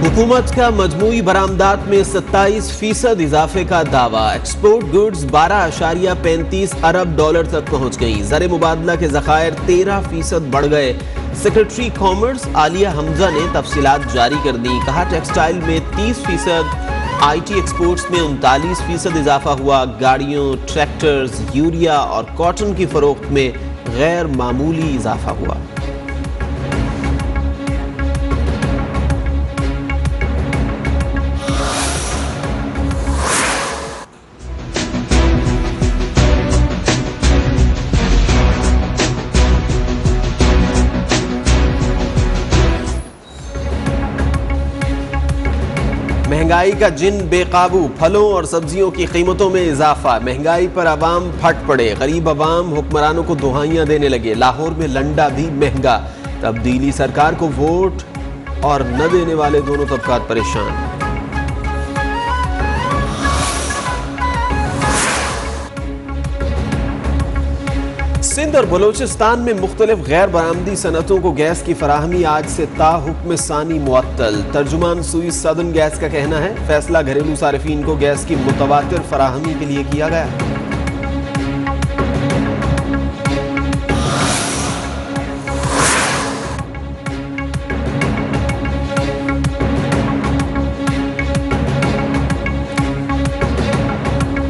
हुकूमत का मजमूई बरामदात में 27% इजाफे का दावा। एक्सपोर्ट गुड्स 12.35 अरब डॉलर तक पहुंच गई। ज़र मुबादला के ज़खायर 13% बढ़ गए। सेक्रेटरी कॉमर्स आलिया हमजा ने तफसीलात जारी कर दी। कहा टेक्सटाइल में 30%, IT एक्सपोर्ट्स में 39% इजाफा हुआ। गाड़ियों, ट्रैक्टर्स, यूरिया और कॉटन की फरोख्त में गैर मामूली इजाफा हुआ। महंगाई का जिन बेकाबू, फलों और सब्जियों की कीमतों में इजाफा। महंगाई पर अवाम फट पड़े। गरीब अवाम हुक्मरानों को दुहाइयां देने लगे। लाहौर में लंडा भी महंगा। तब्दीली सरकार को वोट और न देने वाले दोनों तबकात परेशान। सिंध और बलोचिस्तान में मुख्तलिफ गैर बरामदी सनतों को गैस की फराहमी आज से ताहुक्म सानी मुअत्तल। तर्जुमान सुई सदर्न गैस का कहना है फैसला घरेलू सारिफीन को गैस की मुतवातिर फराहमी के लिए किया गया।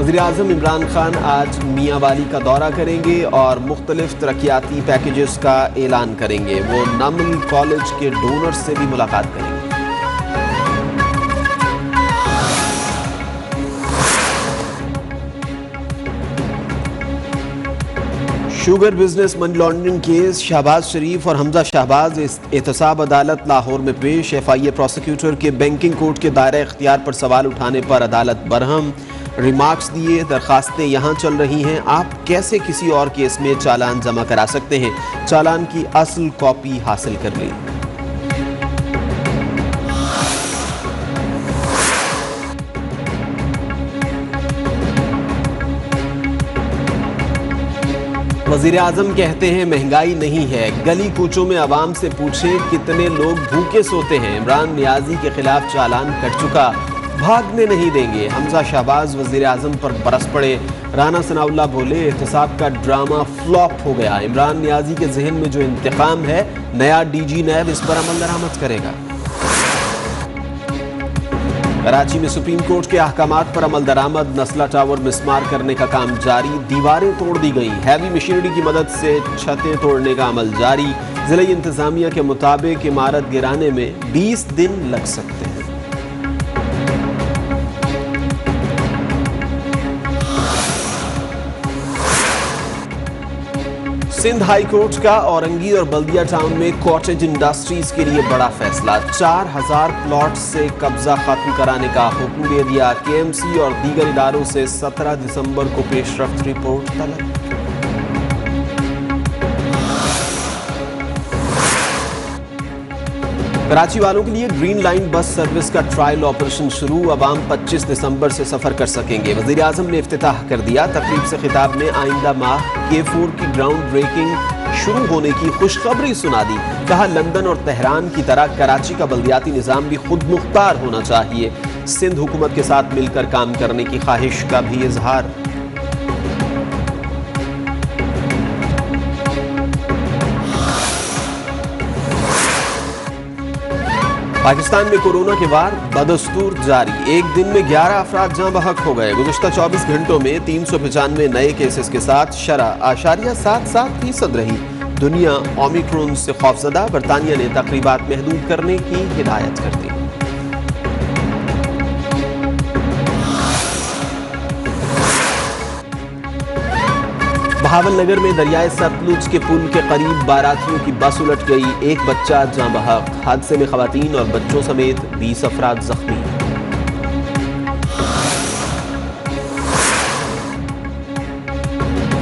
वज़ीर-ए-आज़म इमरान खान आज मियांवाली का दौरा करेंगे और मुख्तलिफ तरक्याती पैकेजेस का ऐलान करेंगे। वो नमल कॉलेज के डोनर्स से भी मुलाकात करेंगे। Sugar business money laundering case Shahbaz Sharif और हमजा शहबाज एहतसाब अदालत लाहौर में पेश। FIA प्रोसिक्यूटर के बैंकिंग कोर्ट के दायरे इख्तियार पर सवाल उठाने पर अदालत बरहम। रिमार्क्स दिए, दरखास्तें यहाँ चल रही हैं, आप कैसे किसी और केस में चालान जमा करा सकते हैं? चालान की असल कॉपी हासिल कर ली। वज़ीर-ए-आज़म कहते हैं महंगाई नहीं है, गली कूचों में आवाम से पूछे कितने लोग भूखे सोते हैं। इमरान नियाजी के खिलाफ चालान कट चुका, भागने नहीं देंगे। हमजा शहबाज वज़ीर-ए-आज़म पर बरस पड़े। राना सनाउल्लाह बोले एहतसाब का ड्रामा फ्लॉप हो गया। इमरान नियाजी के जहन में जो इंतकाम है, नया DG नैब इस पर अमल दरामद करेगा। कराची में सुप्रीम कोर्ट के अहकामात पर अमल दरामद। नस्ला टावर मिसमार करने का काम जारी। दीवारें तोड़ दी गई। हैवी मशीनरी की मदद से छतें तोड़ने का अमल जारी। जिला इंतजामिया के मुताबिक इमारत गिराने में 20 दिन लग सकते हैं। सिंध हाई कोर्ट का औरंगी और बल्दिया टाउन में कॉटेज इंडस्ट्रीज के लिए बड़ा फैसला। 4000 प्लॉट से कब्जा खत्म कराने का हुक्म दे दिया। KMC और दीगर इदारों से 17 दिसंबर को पेशरफ्त रिपोर्ट तलब। कराची वालों के लिए ग्रीन लाइन बस सर्विस का ट्रायल ऑपरेशन शुरू। अवाम 25 दिसंबर से सफर कर सकेंगे। वज़ीर-ए-आज़म ने इफ्तिताह कर दिया। तकरीब से खिताब में आइंदा माह K4 की ग्राउंड ब्रेकिंग शुरू होने की खुशखबरी सुना दी। कहा लंदन और तेहरान की तरह कराची का बल्दियाती निज़ाम भी खुद मुख्तार होना चाहिए। सिंध हुकूमत के साथ मिलकर काम करने की ख्वाहिश का भी इजहार। पाकिस्तान में कोरोना के वार बदस्तूर जारी। एक दिन में 11 अफराद जाँ बहक हो गए। गुज़श्ता 24 घंटों में 395 नए केसेस के साथ शरह 0.77% रही। दुनिया ओमिक्रॉन से खौफजदा। बरतानिया ने तकरीबात महदूद करने की हिदायत कर दी। बहावल नगर में दरियाए सतलुज के पुल के करीब बारातियों की बस उलट गई। एक बच्चा जाँ बहक। हादसे में खवातीन और बच्चों समेत 20 अफराद जख्मी।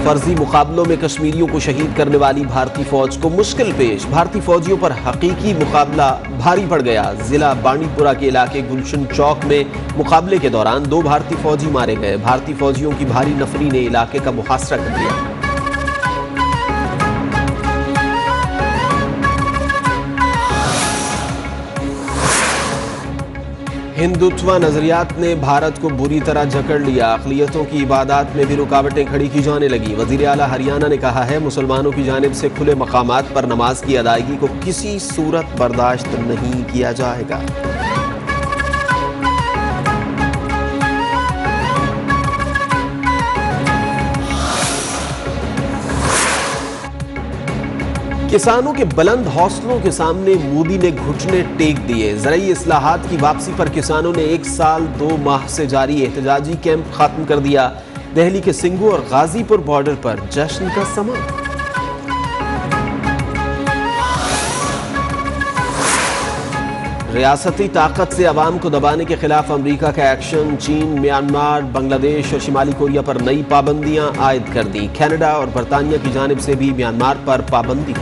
फर्जी मुकाबलों में कश्मीरियों को शहीद करने वाली भारतीय फौज को मुश्किल पेश। भारतीय फौजियों पर हकीकी मुकाबला भारी पड़ गया। जिला बांडीपुरा के इलाके गुलशन चौक में मुकाबले के दौरान 2 भारतीय फौजी मारे गए। भारतीय फौजियों की भारी नफरी ने इलाके का मुहासरा कर दिया। ہندوتوا نظریات نے بھارت کو بری طرح جکڑ لیا، اقلیتوں کی عبادات میں بھی رکاوٹیں کھڑی کی جانے لگی۔ وزیر اعلیٰ ہریانہ نے کہا ہے مسلمانوں کی جانب سے کھلے مقامات پر نماز کی ادائیگی کو کسی صورت برداشت نہیں کیا جائے گا۔ کسانوں کے بلند حوصلوں کے سامنے مودی نے گھٹنے ٹیک دیے۔ زرعی اصلاحات کی واپسی پر کسانوں نے 1 سال 2 ماہ سے جاری احتجاجی کیمپ ختم کر دیا۔ دہلی کے سنگھو اور غازی پور بارڈر پر جشن کا سما۔ ریاستی طاقت سے عوام کو دبانے کے خلاف امریکہ کا ایکشن، چین، میانمار، بنگلہ دیش اور شمالی کوریا پر نئی پابندیاں عائد کر دیں۔ کینیڈا اور برطانیہ کی جانب سے بھی میانمار پر پابندی۔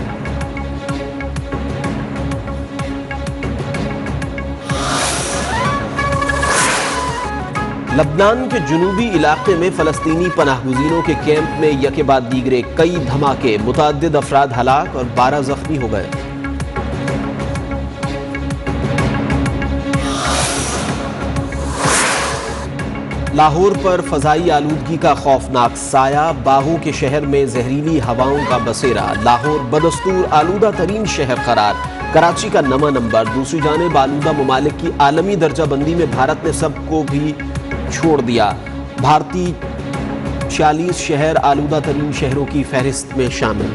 لبنان کے جنوبی علاقے میں فلسطینی پناہ گزینوں کے کیمپ میں یکے بعد دیگرے کئی دھماکے، متعدد افراد ہلاک اور 12 زخمی ہو گئے۔ لاہور پر فضائی آلودگی کا خوفناک سایہ، باغوں کے شہر میں زہریلی ہواؤں کا بسیرا۔ لاہور بدستور آلودہ ترین شہر قرار، کراچی کا نواں نمبر۔ دوسری جانب آلودہ ممالک کی عالمی درجہ بندی میں بھارت نے سب کو بھی چھوڑ دیا۔ بھارتی 46 شہر آلودہ ترین شہروں کی فہرست میں شامل۔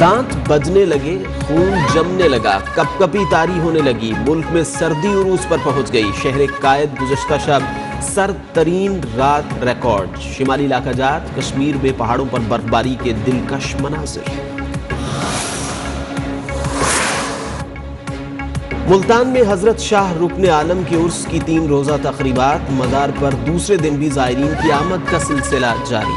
دانت بجنے لگے، خون جمنے لگا، کپ کپی طاری ہونے لگی، ملک میں سردی عروج پر پہنچ گئی۔ شہر قائد گزشتہ شب سرد ترین رات ریکارڈ۔ شمالی علاقہ جات کشمیر میں پہاڑوں پر برفباری کے دلکش مناظر۔ ملتان میں حضرت شاہ رکن عالم کے عرس کی 3 روزہ تقریبات، مزار پر دوسرے دن بھی زائرین کی آمد کا سلسلہ جاری۔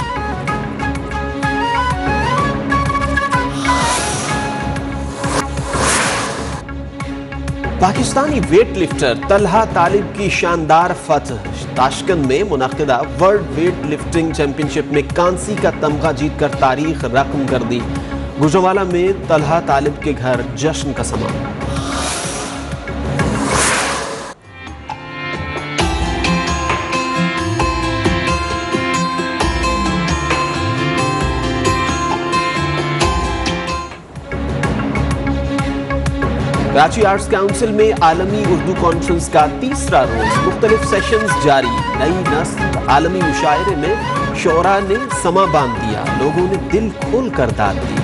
پاکستانی ویٹ لفٹر طلحہ طالب کی شاندار فتح۔ تاشکند میں منعقدہ ورلڈ ویٹ لفٹنگ چیمپئن شپ میں کانسی کا تمغہ جیت کر تاریخ رقم کر دی۔ گوجرانوالہ میں طلحہ طالب کے گھر جشن کا سما۔ کراچی آرٹس کونسل میں عالمی اردو کانفرنس کا 3را روز، مختلف سیشنز جاری۔ نئی نسل عالمی مشاعرے میں شعراء نے سما باندھ دیا، لوگوں نے دل کھول کر داد دی۔